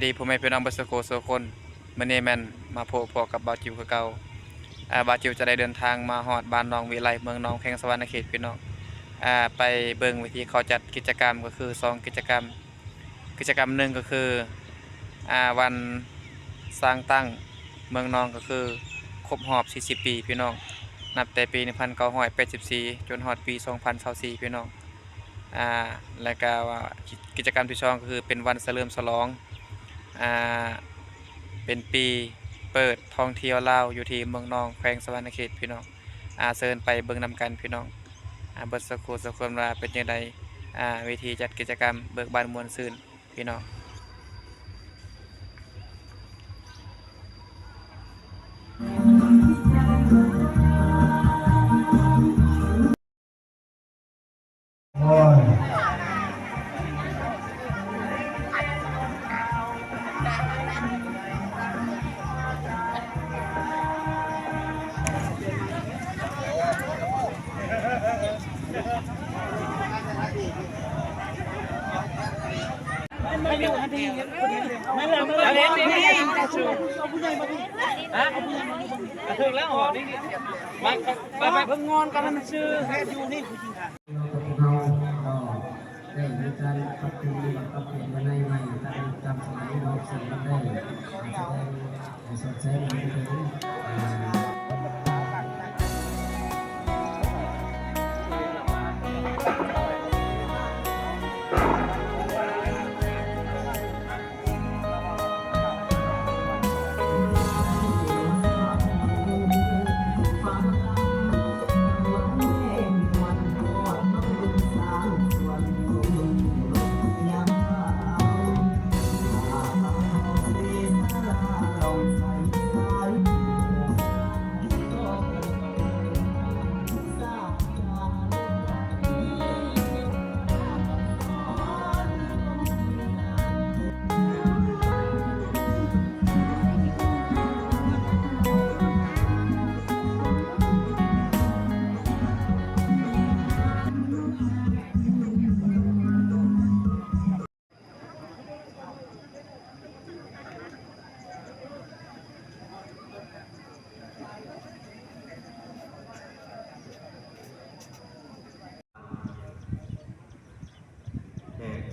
ดีพ่อแม่พี่น้องเบิดสุขสุขคนมื้อนี้แม่นมาพบกับบ่าวจิ๋วคือเก่าบ่าวจิ๋วจะได้เดินทางมาฮอดบ้านหนองวิไลเมืองหนองแพงสะวรรณเขตพี่น้องไปเบิ่งวิธีเขาจัดกิจกรรมก็คือ2กิจกรรมหนึ่งก็คือวันสร้างตั้งเมืองหนองก็คือครบรอบ40ปีพี่น้องนับแต่ปี1984จนฮอดปี2024พี่น้องแล้วก็ว่ากิจกรรมที่2ก็คือเป็นวันเฉลิมฉลองเป็นปีเปิดท่องเที่ยวลาวอยู่ที่เมืองนองแขวงสะวรรณเขตพี่น้องเชิญไปเบิ่งนำกันพี่น้องเบิดสักครู่สักคนว่าเป็นจังไดวิธีจัดกิจกรรมเบิกบานมวลซื่นพี่น้องไม่เร็วทันทีไม่เร็วไม่เร็วเอาผู้ใหญ่มาดิเอาผู้ใหญ่มาดิถึงแล้วเหรอนี่ไปเพิ่งงอนกันมันชื่อแค่อยู่นี่ผู้หญิงค่ะเราได้มีการปรับปรุงปรับเปลี่ยนมาในใหม่การจำสมัยเราสิ่งนั้นได้แสดงสดใสมาถึง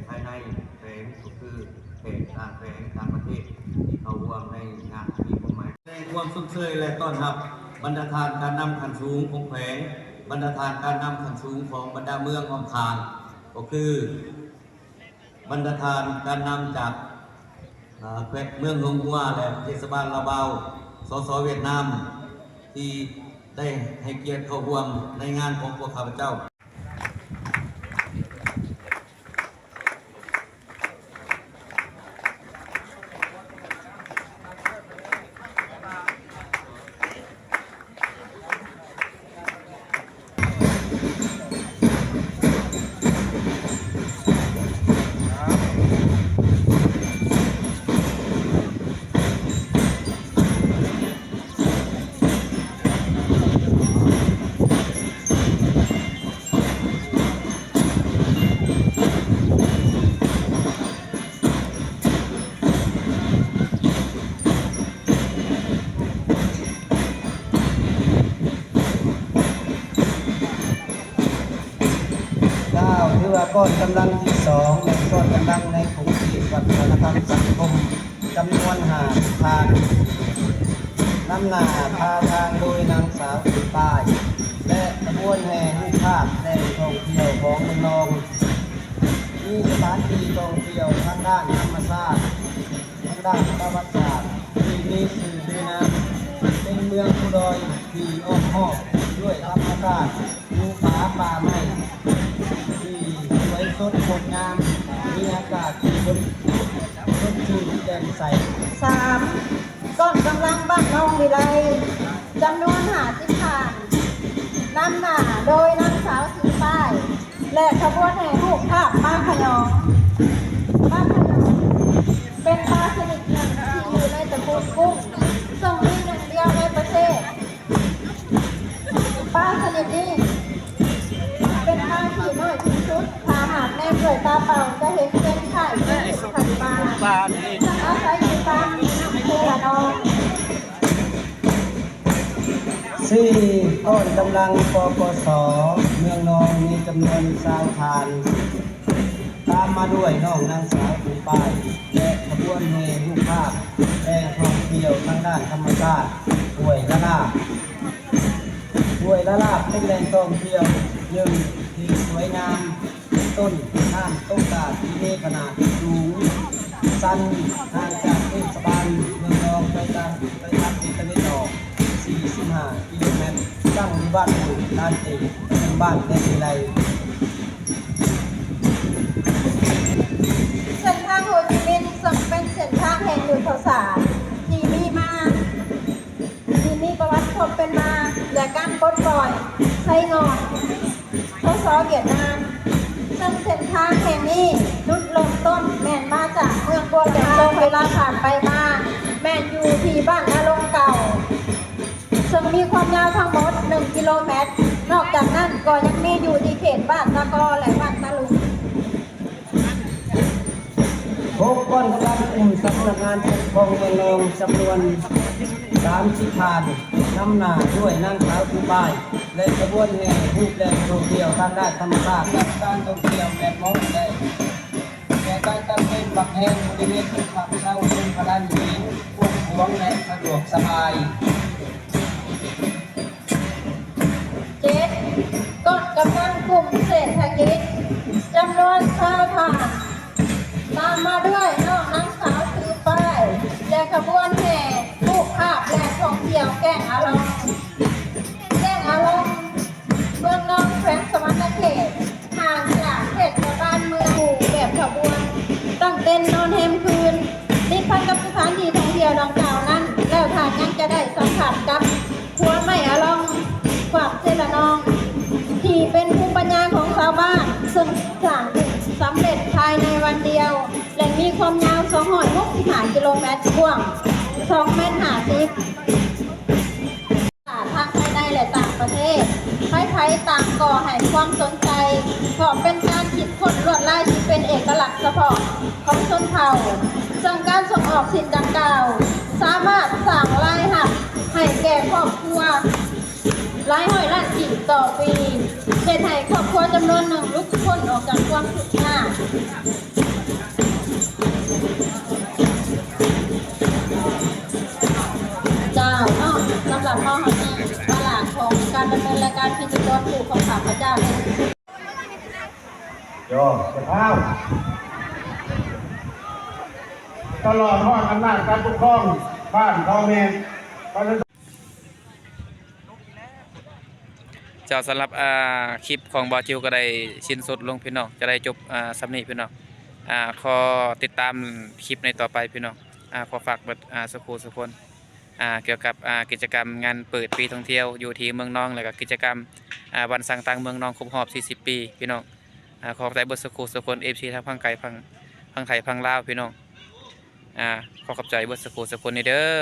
ภายในแฝงก็คือแฝงต่างแฝงต่างประเทศที่เขาร่วมในงานมีความหมายในความสุขเชยและต้อนรับบรรดาทานการนำขันสูงของแฝงบรรดาทานการนำขันสูงของบรรดาเมืองออมคานก็คือบรรดาทานการนำจากเมืองหงหัวและเทศบาลลาวเบาสเวียดนามที่ได้ให้เกียรติเข้าร่วมในงานของพวกข้าพเจ้าถือว่าก้อนกำลังที่2ในก้อนกำลังในของที่วัฒนธรรมสังคมจำนวน5ทางน้ำหน้าพาทางโดยนางสาวสุป้ายและขบวนแห่รูปภาพแหล่งท่องเที่ยวของเมืองนองมีสถานที่ท่องเที่ยวทางด้านธรรมชาติทางด้านประวัติศาสตร์ที่มีสื่อด้วยนะเป็นเมืองผู้ดอยที่อ้อมหอบด้วยธรรมชาติภูผาป่าไม้สวยสดงดงามมีอากาศที่บริสุทธิ์สดชื่นแจ่มใส3ก้อนกำลังบ้านน้องวิไลจำนวน50 ผ่านนำหน้าโดยนางสาวสีป้ายและขบวนแห่รูปภาพบ้านพยองเป็นปลาชนิดหนึ่งที่อยู่ในตระกูลกุ้งส่งมีหนึ่งเดียวในประเทศปลาชนิดนี้เป็นปลาที่น้อยที่สุดถ้าหากในโล ด้วยตาเปล่าจะเห็นเป็นไข่ที่ขันปลา ปลานี่ อาศัยอยู่ตามเทละนอง สี่ก้อนกำลังปปสเมืองนองมีจำนวนชาวทาน ตามมาด้วยน้องนางสาวผู้ป้ายและขบวนแห่รูปภาพแรงท่องเที่ยวทางด้านธรรมชาติห้วยละลาบห้วยละลาบเป็นแหล่งท่องเที่ยวหนึ่งที่สวยงามต้นน้ำต้นตาดที่มีขนาดสูงสั้นห่างจากเทศบาลเมืองนองไปทางทิศตะวันออก45 กิโลเมตรตั้งอยู่บ้านหมู่ด้านเอกเป็นบ้านในวิไล เส้นทางโฮจิมินห์ซึ่งเป็นเส้นทางแห่งยุทธศาสตร์ที่มีประวัติความเป็นมาและการปลดปล่อยใช้งอนทศเวียดนามซึ่งเส้นทางแห่งนี้จุดเริ่มต้นแม่นมาจากเมืองบัวแหลมเวลาผ่านไปมาแม่นอยู่ที่บ้านนาลงเก่าซึ่งมีความยาวทั้งหมด1 กิโลเมตรนอกจากนั้นก็ยังมีอยู่ที่เขตบ้านตะกอและบ้านตะลุง พบก้อนกำลังกลุ่มสำนักงานปกครองเมืองนองจำนวน30 คันนำหน้าด้วยนางสาวผู้ป้ายและขบวนแห่รูปแรงท่องเที่ยวทางด้านธรรมชาติและการท่องเที่ยวแบบมองได้แต่การจำเป็นบักแห่งบริเวณที่ขับเข้าเป็นพลันหินพวกหวงและสะดวกสบาย 7. กฎกำลังกลุ่มเศรษฐกิจจำนวนชาวทานตามมาด้วยน้องนางสาวถือป้ายและขบวนแห่รูปภาพและท่องเที่ยวแก่งอารมณ์เมืองนองแขวงสวรรณเขตห่างจากเทศบาลเมืองหมู่แบบขบวนตั้งเต็นท์นอนแฮมคืนติดพันกับสถานที่ท่องเที่ยวดังกล่าวนั้นแล้วทานยังจะได้สัมผัสกับหัวไม่อารมณ์ความเจรนองที่เป็นภูมิปัญญาของชาวบ้านซึ่งสร้างสำเร็จภายในวันเดียวและมีความยาว265 กิโลเมตรกว้าง2 เมตร 50ทั้งภายในและต่างประเทศใครๆต่างก่อให้ความสนใจเพราะเป็นการคิดค้นลวดลายที่เป็นเอกลักษณ์เฉพาะของชนเผ่าซึ่งการส่งออกสินดังกล่าวสามารถสร้างรายหับให้แก่ครอบครัวหลายร้อยล้านกีบต่อปีเฮ็ดให้ครอบครัวจำนวนหนึ่งลุกพ้นออกจากความทุกข์ยากเจ้าเนาะสำหรับข้อหานี้ตลาดของการดำเนินรายการพิธีกรผู้ของข้าพเจ้า โยจะเท้าตลอดทอดอำนาจการปกครองบ้านพ่อแม่ เจ้าสำหรับคลิปของบอจิวก็ได้สิ้นสุดลงพี่น้องจะได้จบสำนีพี่น้องขอติดตามคลิปในต่อไปพี่น้องขอฝากเบิดสุคนเกี่ยวกับกิจกรรมงานเปิดปีท่องเที่ยวอยู่ที่เมืองนองแล้วก็กิจกรรมวันสังตังเมืองนองครบรอบ40 ปีพี่น้องขอใจเบิดสุคน FC ทั้งพังไก่พังไทยพังลาวพี่น้องขอขอบใจเบิดสุคนนี่เด้อ